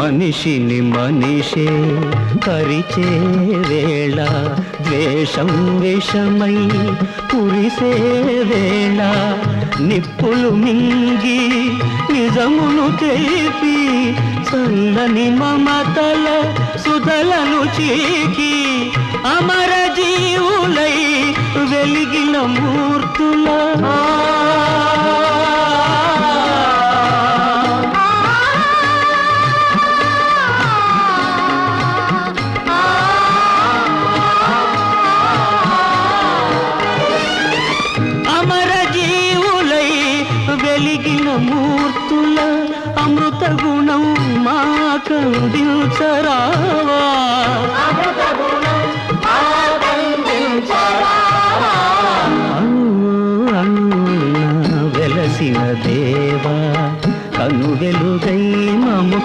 మనిషిని మనిషే పరిచే వేళ ద్వేషం విషమై కురిసే వేళ నిప్పులు మింగి నిజమును తెలిపి చల్లని మమతల సుధలను చీకి అమర జీవులై వెలిగిన మూర్తుల వెలిగిన మూర్తుల అమృత గుణం మాకందించరావా వెలసిన దేవా కను వెలుగై మము